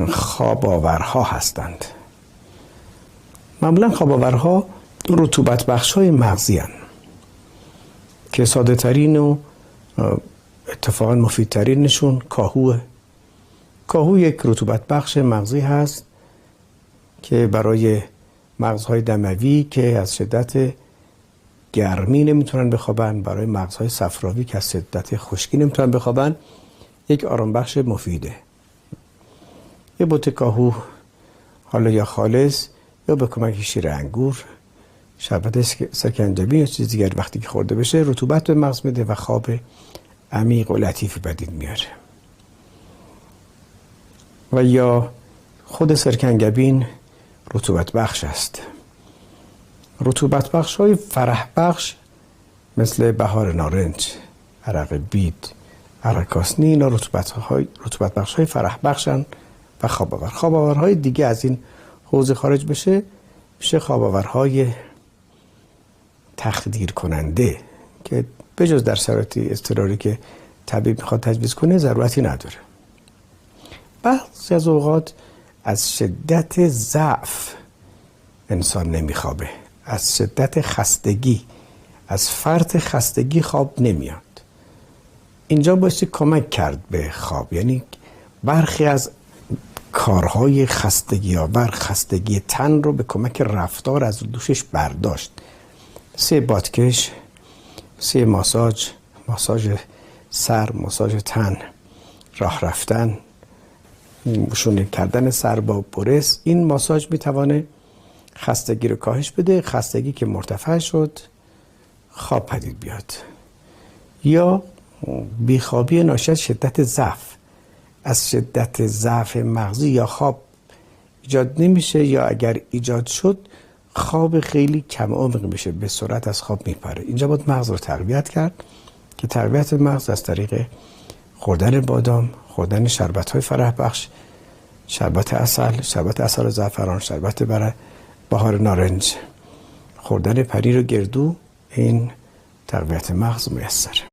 خواب‌آورها هستند. معمولا خواب‌آورها رطوبت بخش‌های مغزی هستند که ساده ترین و اتفاقا مفیدترینشون کاهوه. کاهو یک رطوبت بخش مغزی هست که برای مغزهای دموی که از شدت گرمی نمیتونن بخوابن، برای مغزهای صفراوی که از شدت خشکی نمیتونن بخوابن، یک آرام بخش مفیده. یه بوته کاهو، حالا یا خالص یا به کمک شیر انگور، شربت سرکنجبین یا چیز دیگر، وقتی که خورده بشه رطوبت به مغز میده و خواب عمیق و لطیفی بدید میاره. و یا خود سرکنجبین رطوبت بخش است. رطوبت بخش های فرح بخش مثل بهار نارنج، عرق بید، عرق کاسنی، اینا رطوبت بخش های فرح بخشن و خواب‌آور. خواب‌آورهای دیگه از این حوزه خارج بشه میشه خواب‌آورهای تخدیر کننده که بجز در شرایط اضطراری که طبیب میخواد تجویز کنه ضرورتی نداره. بعضی از اوقات از شدت ضعف انسان نمیخوابه، از شدت خستگی، از فرط خستگی خواب نمیاد. اینجا باید کمک کرد به خواب، یعنی برخی از کارهای خستگی آور، خستگی تن رو به کمک رفتار از دوشش برداشت. مثل بادکش، مثل ماساژ سر، ماساژ تن، راه رفتن، شونه کردن سر با برس. این ماساژ میتوانه خستگی رو کاهش بده. خستگی که مرتفع شد خواب پدید بیاد. یا بیخوابی ناشی از شدت ضعف، از شدت ضعف مغزی یا خواب ایجاد نمیشه، یا اگر ایجاد شد خواب خیلی کم عمق میشه، به سرعت از خواب میپره. اینجا باید مغز رو تقویت کرد که تقویت مغز از طریق خوردن بادام، خوردن شربت‌های فرح بخش، شربت عسل و زعفران، شربت برای بهار نارنج، خوردن پنیر و گردو، این تقویت مغز میسر.